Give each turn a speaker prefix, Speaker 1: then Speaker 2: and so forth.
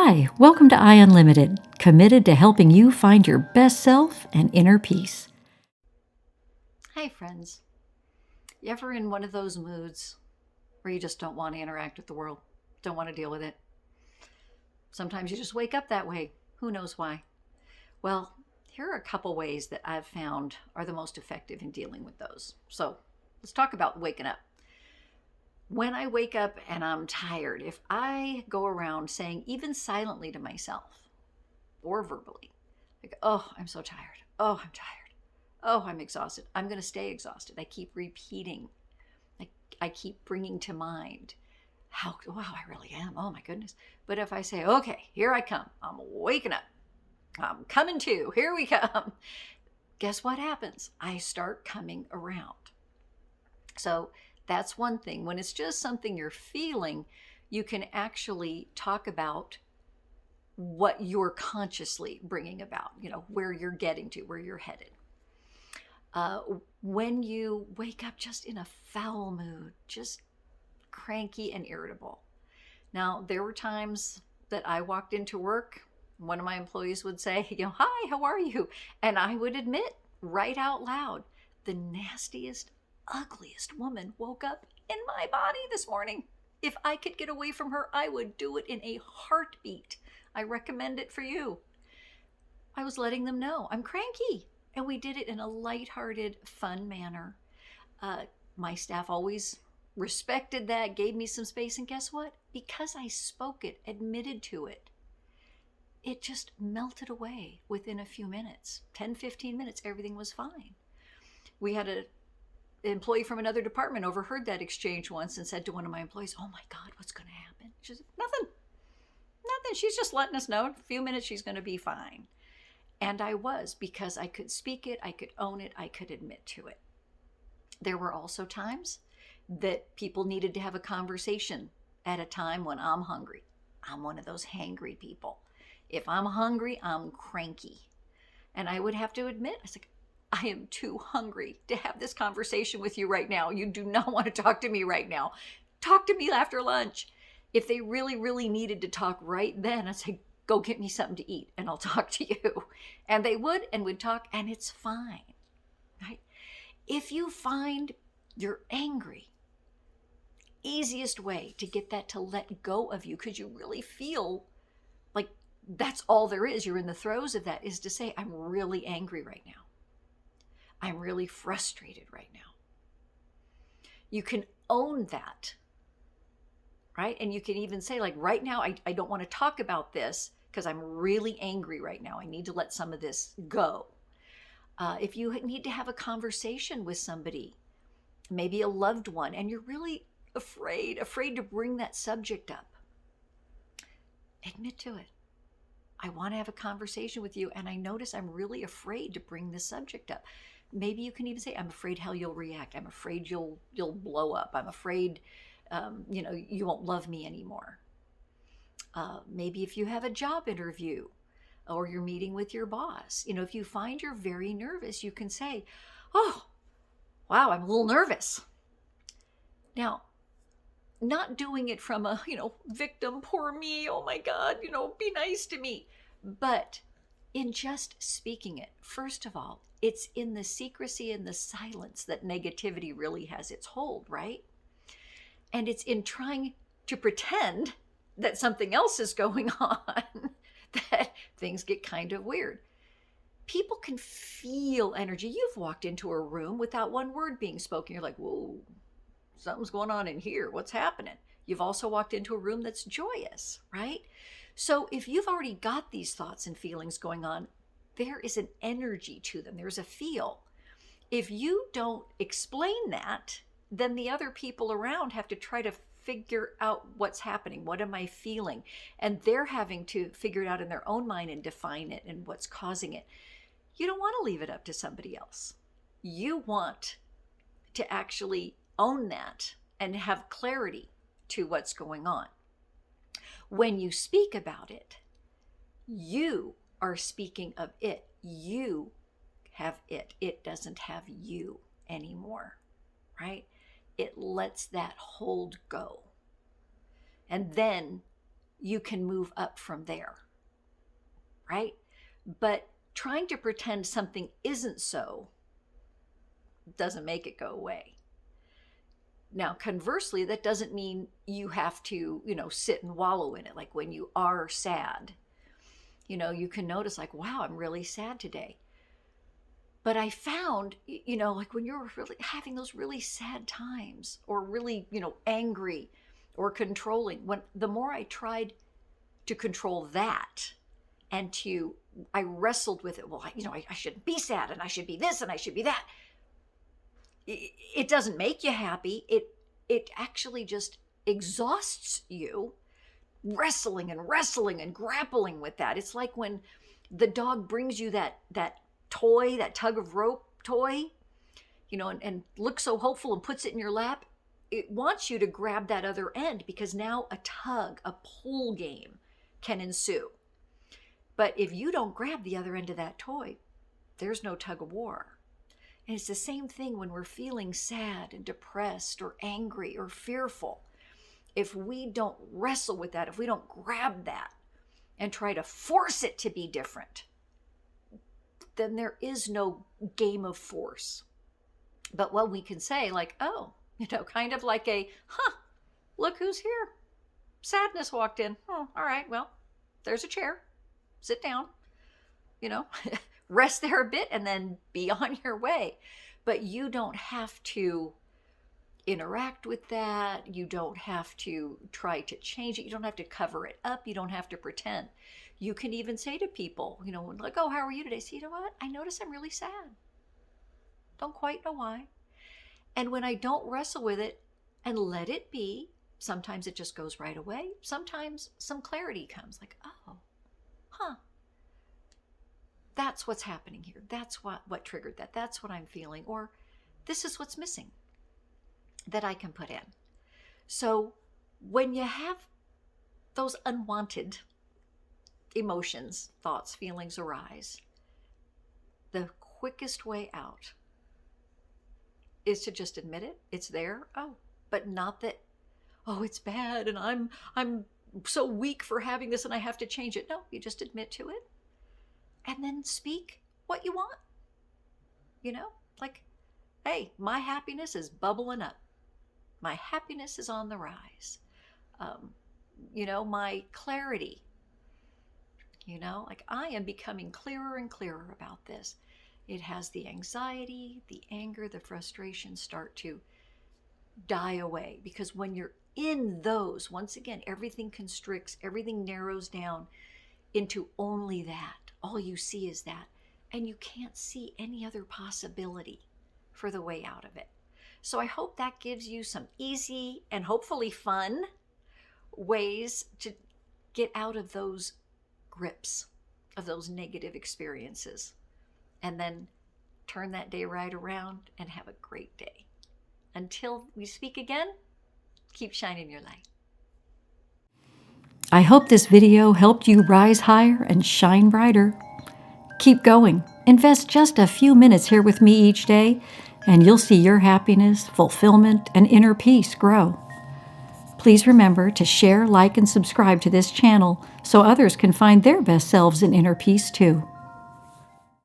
Speaker 1: Hi, welcome to Unlimited, committed to helping you find your best self and inner peace.
Speaker 2: Hi, friends. You ever in one of those moods where you just don't want to interact with the world, don't want to deal with it? Sometimes you just wake up that way. Who knows why? Well, here are a couple ways that I've found are the most effective in dealing with those. So let's talk about waking up. When I wake up and I'm tired, if I go around saying, even silently to myself or verbally, like, oh, I'm so tired. Oh, I'm tired. Oh, I'm exhausted. I'm going to stay exhausted. I keep repeating. I keep bringing to mind how, wow, I really am. Oh my goodness. But if I say, okay, here I come, I'm waking up, I'm coming to, here we come, guess what happens? I start coming around. So that's one thing. When it's just something you're feeling, you can actually talk about what you're consciously bringing about, where you're getting to, where you're headed. Uh, when you wake up just in a foul mood, just cranky and irritable. Now, there were times that I walked into work, one of my employees would say, hi, how are you? And I would admit right out loud, the nastiest, ugliest woman woke up in my body this morning. If I could get away from her, I would do it in a heartbeat. I recommend it for you. I was letting them know I'm cranky. And we did it in a lighthearted, fun manner. Uh, my staff always respected that, gave me some space. And guess what? Because I spoke it, admitted to it, it just melted away within a few minutes. 10, 15 minutes, everything was fine. We had an employee from another department overheard that exchange once and said to one of my employees, oh my God, what's going to happen? She said, nothing. She's just letting us know in a few minutes she's going to be fine. And I was, because I could speak it, I could own it, I could admit to it. There were also times that people needed to have a conversation at a time when I'm hungry. I'm one of those hangry people. If I'm hungry, I'm cranky. And I would have to admit, I was like, I am too hungry to have this conversation with you right now. You do not want to talk to me right now. Talk to me after lunch. If they really, really needed to talk right then, I'd say, go get me something to eat and I'll talk to you. And they would and would talk, and it's fine. Right? If you find you're angry, easiest way to get that to let go of you, because you really feel like that's all there is, you're in the throes of that, is to say, I'm really angry right now. I'm really frustrated right now. You can own that, right? And you can even say, like, right now, I don't want to talk about this because I'm really angry right now. I need to let some of this go. If you need to have a conversation with somebody, maybe a loved one, and you're really afraid to bring that subject up, admit to it. I want to have a conversation with you, and I notice I'm really afraid to bring this subject up. Maybe you can even say, I'm afraid how you'll react. I'm afraid you'll blow up. I'm afraid, you won't love me anymore. Maybe if you have a job interview or you're meeting with your boss, if you find you're very nervous, you can say, oh, wow, I'm a little nervous. Now, not doing it from a, victim, poor me, oh my God, be nice to me. But in just speaking it, first of all, it's in the secrecy and the silence that negativity really has its hold, right? And it's in trying to pretend that something else is going on that things get kind of weird. People can feel energy. You've walked into a room without one word being spoken. You're like, whoa, something's going on in here. What's happening? You've also walked into a room that's joyous, right? So if you've already got these thoughts and feelings going on, there is an energy to them. There's a feel. If you don't explain that, then the other people around have to try to figure out what's happening. What am I feeling? And they're having to figure it out in their own mind and define it and what's causing it. You don't want to leave it up to somebody else. You want to actually own that and have clarity to what's going on. When you speak about it, you are speaking of it. You have it. It doesn't have you anymore, right? It lets that hold go. And then you can move up from there, right? But trying to pretend something isn't so doesn't make it go away. Now, conversely, that doesn't mean you have to, sit and wallow in it. Like when you are sad, you can notice like, wow, I'm really sad today. But I found, like when you're really having those really sad times or really, angry or controlling, the more I tried to control that and I wrestled with it. Well, I shouldn't be sad and I should be this and I should be that. It doesn't make you happy. It actually just exhausts you, wrestling and grappling with that. It's like when the dog brings you that toy, that tug of rope toy, and looks so hopeful and puts it in your lap. It wants you to grab that other end because now a pull game can ensue. But if you don't grab the other end of that toy, there's no tug of war. And it's the same thing when we're feeling sad and depressed or angry or fearful. If we don't wrestle with that, if we don't grab that and try to force it to be different, then there is no game of force. But what we can say, like, oh, kind of like look who's here. Sadness walked in. Oh, all right, well, there's a chair. Sit down, rest there a bit and then be on your way. But you don't have to interact with that. You don't have to try to change it. You don't have to cover it up. You don't have to pretend. You can even say to people, like, oh, how are you today? So you know what? I notice I'm really sad. Don't quite know why. And when I don't wrestle with it and let it be, sometimes it just goes right away. Sometimes some clarity comes like, oh, that's what's happening here. That's what triggered that. That's what I'm feeling. Or this is what's missing that I can put in. So when you have those unwanted emotions, thoughts, feelings arise, the quickest way out is to just admit it. It's there. Oh, but not that, oh, it's bad and I'm so weak for having this and I have to change it. No, you just admit to it and then speak what you want. Like, hey, my happiness is bubbling up. My happiness is on the rise. My clarity, like I am becoming clearer and clearer about this. It has the anxiety, the anger, the frustration start to die away, because when you're in those, once again, everything constricts, everything narrows down into only that. All you see is that, and you can't see any other possibility for the way out of it. So I hope that gives you some easy and hopefully fun ways to get out of those grips of those negative experiences, and then turn that day right around and have a great day. Until we speak again, keep shining your light.
Speaker 1: I hope this video helped you rise higher and shine brighter. Keep going. Invest just a few minutes here with me each day, and you'll see your happiness, fulfillment, and inner peace grow. Please remember to share, like, and subscribe to this channel so others can find their best selves in inner peace too.